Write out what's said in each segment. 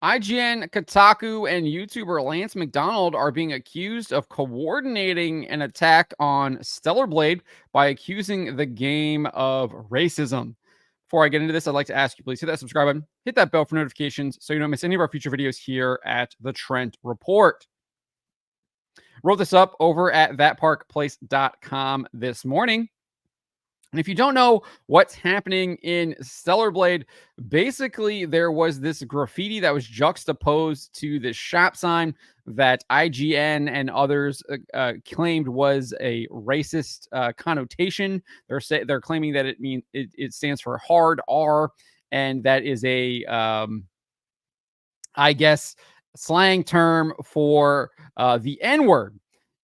IGN, Kotaku, and YouTuber Lance McDonald are being accused of coordinating an attack on Stellar Blade by accusing the game of racism. Before I get into this, I'd like to ask you, please hit that subscribe button, hit that bell for notifications so you don't miss any of our future videos here at the Trent Report. Wrote this up over at thatparkplace.com this morning. And if you don't know what's happening in Stellar Blade, basically there was this graffiti that was juxtaposed to this shop sign that IGN and others claimed was a racist connotation. They're claiming that it stands for hard R, and that is a I guess slang term for the N word.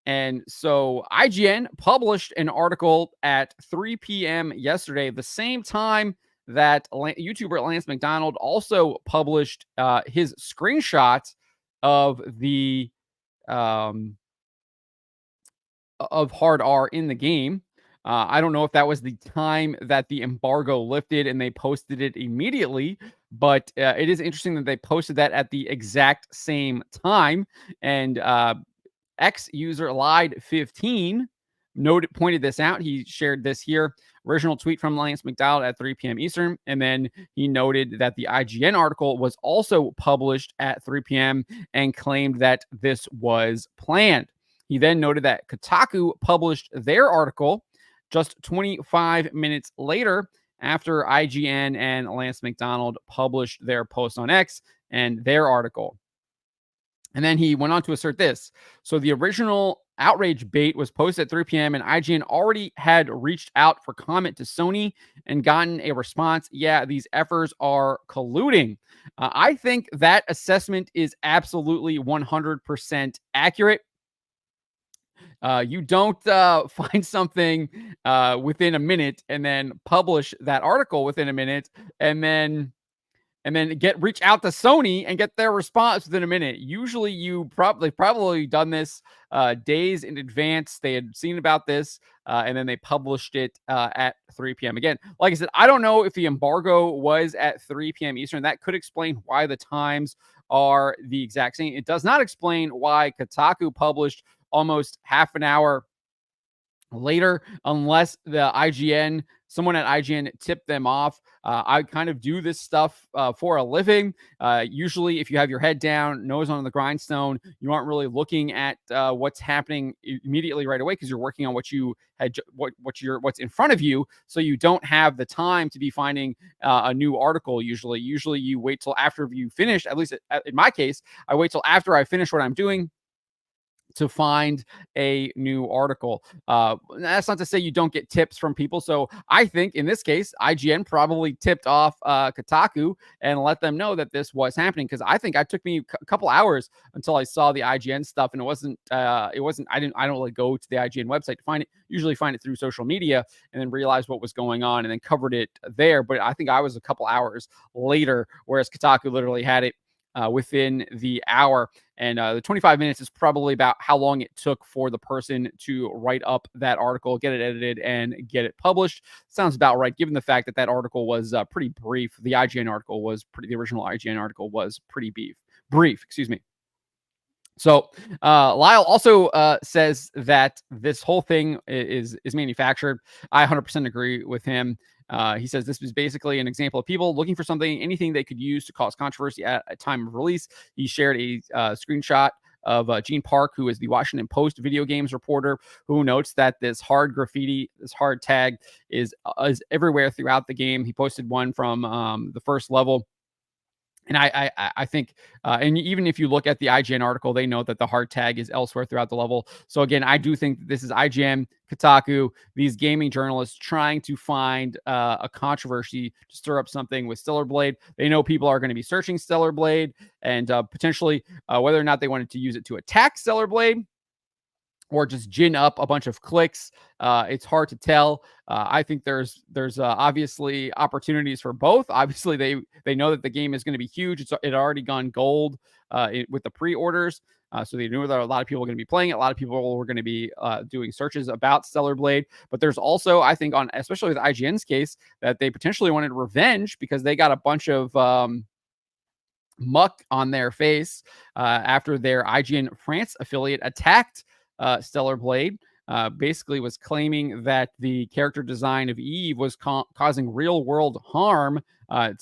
And so IGN published an article at 3 p.m. yesterday, the same time that YouTuber Lance McDonald also published his screenshot of the of hard R in the game. I don't know if that was the time that the embargo lifted and they posted it immediately, but it is interesting that they posted that at the exact same time. And X user lied 15 pointed this out. He shared this here. Original tweet from Lance McDonald at 3 p.m. Eastern. And then he noted that the IGN article was also published at 3 p.m. and claimed that this was planned. He then noted that Kotaku published their article just 25 minutes later after IGN and Lance McDonald published their post on X and their article. And then he went on to assert this. So the original outrage bait was posted at 3 p.m. and IGN already had reached out for comment to Sony and gotten a response. Yeah, these efforts are colluding. I think that assessment is absolutely 100% accurate. You don't find something within a minute and then publish that article within a minute and then reach out to Sony and get their response within a minute. Usually they've probably done this days in advance. They had seen about this and then they published it at 3 p.m. Again, like I said, I don't know if the embargo was at 3 p.m. Eastern. That could explain why the times are the exact same. It does not explain why Kotaku published almost half an hour later, unless someone at IGN tipped them off. I kind of do this stuff for a living. Usually, if you have your head down, nose on the grindstone, you aren't really looking at what's happening immediately right away because you're working on what's in front of you. So you don't have the time to be finding a new article. Usually you wait till after you finish. At least in my case, I wait till after I finish what I'm doing to find a new article. That's not to say you don't get tips from people. So I think in this case, IGN probably tipped off Kotaku and let them know that this was happening. Because I think it took me a couple hours until I saw the IGN stuff, and I don't really go to the IGN website to find it. Usually find it through social media and then realize what was going on and then covered it there. But I think I was a couple hours later, whereas Kotaku literally had it within the hour. And the 25 minutes is probably about how long it took for the person to write up that article, get it edited, and get it published. Sounds about right, given the fact that that article was pretty brief. The original IGN article was pretty brief, excuse me. So Lyle also says that this whole thing is manufactured. I 100% agree with him. He says this was basically an example of people looking for anything they could use to cause controversy at a time of release. He shared a screenshot of Gene Park, who is the Washington Post video games reporter, who notes that this hard graffiti, this hard tag is everywhere throughout the game. He posted one from the first level. And I think, and even if you look at the IGN article, they note that the hard tag is elsewhere throughout the level. So again, I do think that this is IGN, Kotaku, these gaming journalists trying to find a controversy to stir up something with Stellar Blade. They know people are going to be searching Stellar Blade and potentially whether or not they wanted to use it to attack Stellar Blade or just gin up a bunch of clicks. It's hard to tell. I think there's obviously opportunities for both. Obviously, they know that the game is going to be huge. It had already gone gold with the pre-orders. So they knew that a lot of people were going to be playing it. A lot of people were going to be doing searches about Stellar Blade. But there's also, I think, especially with IGN's case, that they potentially wanted revenge because they got a bunch of muck on their face after their IGN France affiliate attacked Stellar Blade. Basically was claiming that the character design of Eve was causing real world harm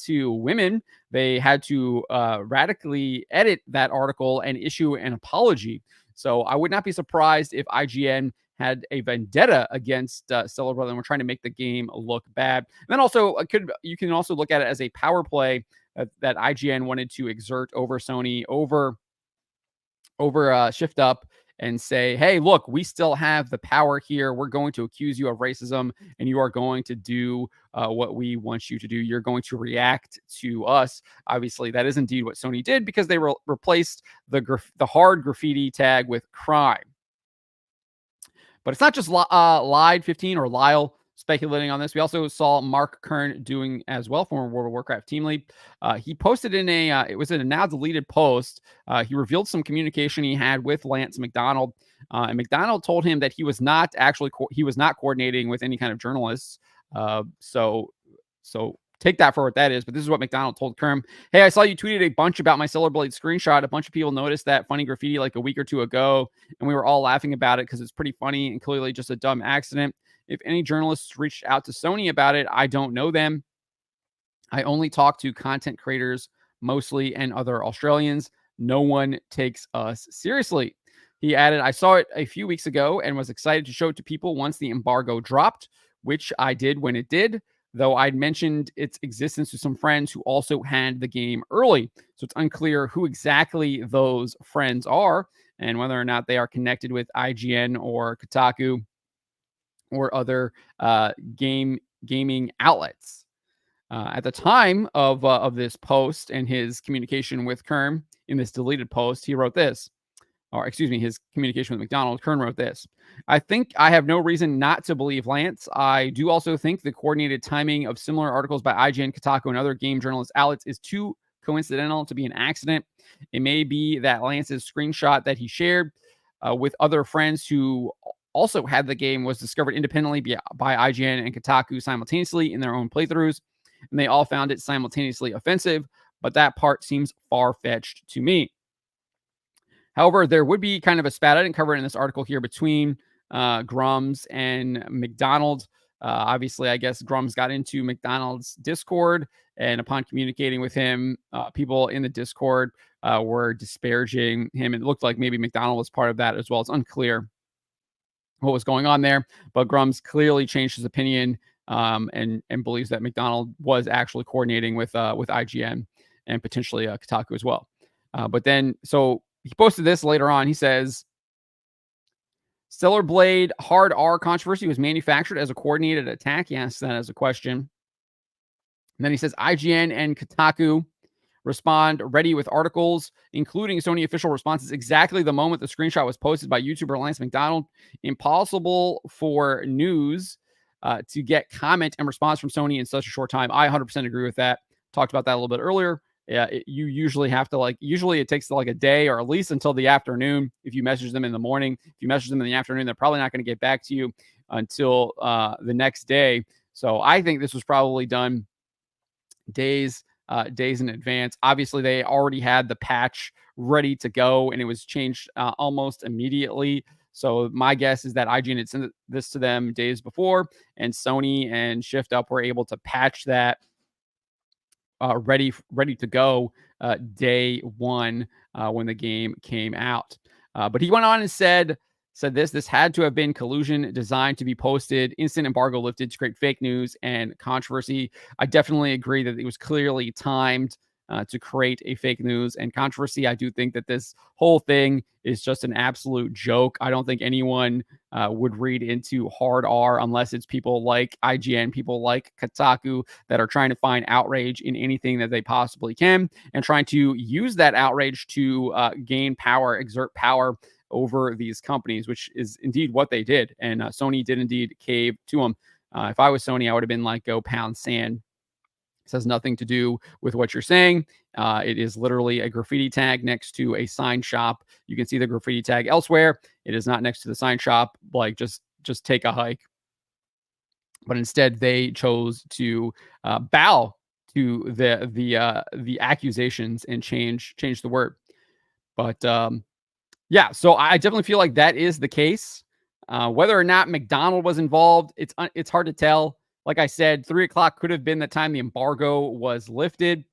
to women. They had to radically edit that article and issue an apology. So I would not be surprised if IGN had a vendetta against Stellar Blade and we're trying to make the game look bad. And then also, you can also look at it as a power play that IGN wanted to exert over Sony, over Shift Up, and say, hey, look, we still have the power here. We're going to accuse you of racism, and you are going to do what we want you to do. You're going to react to us. Obviously, that is indeed what Sony did because they replaced the hard graffiti tag with crime. But it's not just Lied 15 or Lyle speculating on this. We also saw Mark Kern doing as well, former World of Warcraft team lead. He posted in it was in a now deleted post. He revealed some communication he had with Lance McDonald. And McDonald told him that he was not coordinating with any kind of journalists. So take that for what that is. But this is what McDonald told Kerm. Hey, I saw you tweeted a bunch about my Stellar Blade screenshot. A bunch of people noticed that funny graffiti like a week or two ago, and we were all laughing about it because it's pretty funny and clearly just a dumb accident. If any journalists reached out to Sony about it, I don't know them. I only talk to content creators mostly and other Australians. No one takes us seriously. He added, I saw it a few weeks ago and was excited to show it to people once the embargo dropped, which I did when it did, though I'd mentioned its existence to some friends who also had the game early. So it's unclear who exactly those friends are and whether or not they are connected with IGN or Kotaku or other gaming outlets. At the time of this post and his communication with Kern in this deleted post, he wrote this, or excuse me, his communication with McDonald. Kern wrote this. I think I have no reason not to believe Lance. I do also think the coordinated timing of similar articles by IGN, Kotaku, and other game journalist outlets is too coincidental to be an accident. It may be that Lance's screenshot that he shared with other friends who also had the game was discovered independently by IGN and Kotaku simultaneously in their own playthroughs, and they all found it simultaneously offensive, but that part seems far-fetched to me. However, there would be kind of a spat. I didn't cover it in this article here between Grums and McDonald. Obviously, I guess Grums got into McDonald's Discord, and upon communicating with him, people in the Discord were disparaging him. It looked like maybe McDonald was part of that as well. It's unclear what was going on there, but Grums clearly changed his opinion and believes that McDonald was actually coordinating with IGN and potentially Kotaku as well. But then, so he posted this later on. He says, Stellar Blade Hard R controversy was manufactured as a coordinated attack. He asks that as a question. And then he says, IGN and Kotaku respond ready with articles, including Sony official responses exactly the moment the screenshot was posted by YouTuber Lance McDonald. Impossible for news to get comment and response from Sony in such a short time. I 100% agree with that. Talked about that a little bit earlier. Yeah, you usually have to usually it takes like a day or at least until the afternoon. If you message them in the morning, if you message them in the afternoon, they're probably not going to get back to you until the next day. So I think this was probably done days in advance. Obviously, they already had the patch ready to go and it was changed almost immediately. So my guess is that IGN had sent this to them days before, and Sony and Shift Up were able to patch that ready to go day one when the game came out. But he went on and said this had to have been collusion designed to be posted, instant embargo lifted to create fake news and controversy. I definitely agree that it was clearly timed to create a fake news and controversy. I do think that this whole thing is just an absolute joke. I don't think anyone would read into hard R unless it's people like IGN, people like Kotaku that are trying to find outrage in anything that they possibly can and trying to use that outrage to gain power, exert power over these companies, which is indeed what they did. And Sony did indeed cave to them. If I was Sony, I would have been like, go pound sand. This has nothing to do with what you're saying. It is literally a graffiti tag next to a sign shop. You can see the graffiti tag elsewhere. It is not next to the sign shop. Like, just take a hike. But instead, they chose to bow to the accusations and change the word. But yeah, so I definitely feel like that is the case. Whether or not McDonald was involved, it's hard to tell. Like I said, 3 o'clock could have been the time the embargo was lifted.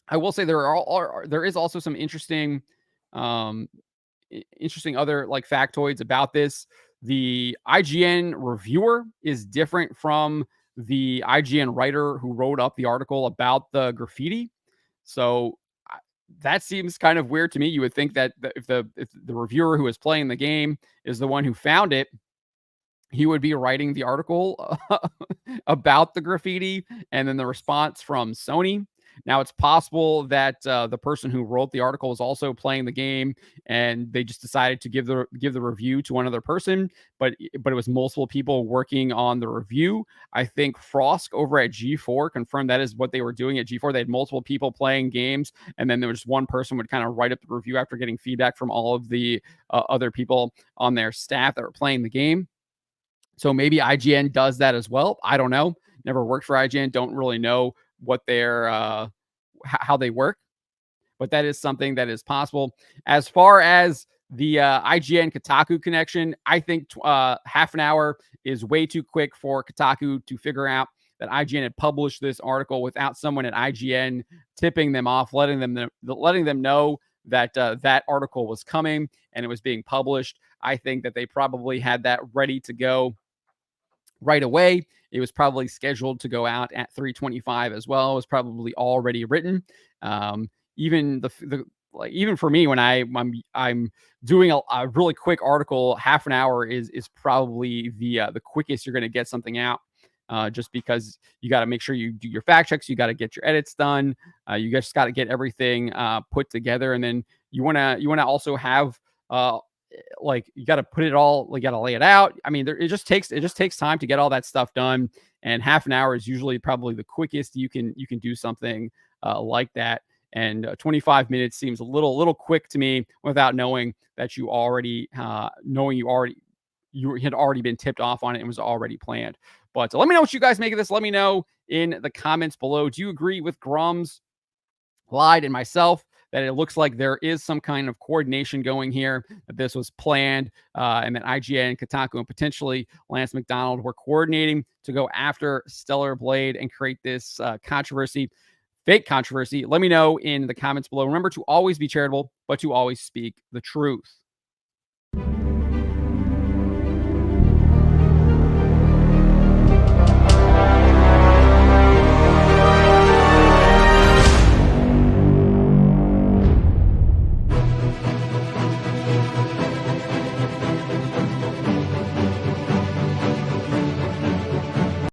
I will say there is also some um, interesting other like factoids about this. The IGN reviewer is different from the IGN writer who wrote up the article about the graffiti. So that seems kind of weird to me. You would think that if the reviewer who is playing the game is the one who found it, he would be writing the article about the graffiti and then the response from Sony. Now, it's possible that the person who wrote the article was also playing the game, and they just decided to give the review to one other person. But it was multiple people working on the review. I think Frost over at G4 confirmed that is what they were doing at G4. They had multiple people playing games, and then there was one person would kind of write up the review after getting feedback from all of the other people on their staff that were playing the game. So maybe IGN does that as well. I don't know. Never worked for IGN. Don't really know what their how they work, but that is something that is possible. As far as the IGN Kotaku connection, I think half an hour is way too quick for Kotaku to figure out that IGN had published this article without someone at IGN tipping them off, letting them know that that article was coming and it was being published. I think that they probably had that ready to go right away. It was probably scheduled to go out at 3:25 as well. It was probably already written. Even like even for me when I'm doing a really quick article, half an hour is probably the quickest you're going to get something out. Just because you got to make sure you do your fact checks, you got to get your edits done, you just got to get everything put together, and then you want to also have like you got to put it all, you got to lay it out. I mean, it just takes time to get all that stuff done, and half an hour is usually probably the quickest you can do something like that. And 25 minutes seems a little quick to me without knowing that you had already been tipped off on it and was already planned. But let me know what you guys make of this. Let me know in the comments below. Do you agree with Grum's, Lied, and myself that it looks like there is some kind of coordination going here, that this was planned, and that IGN, Kotaku, and potentially Lance McDonald were coordinating to go after Stellar Blade and create this fake controversy? Let me know in the comments below. Remember to always be charitable, but to always speak the truth.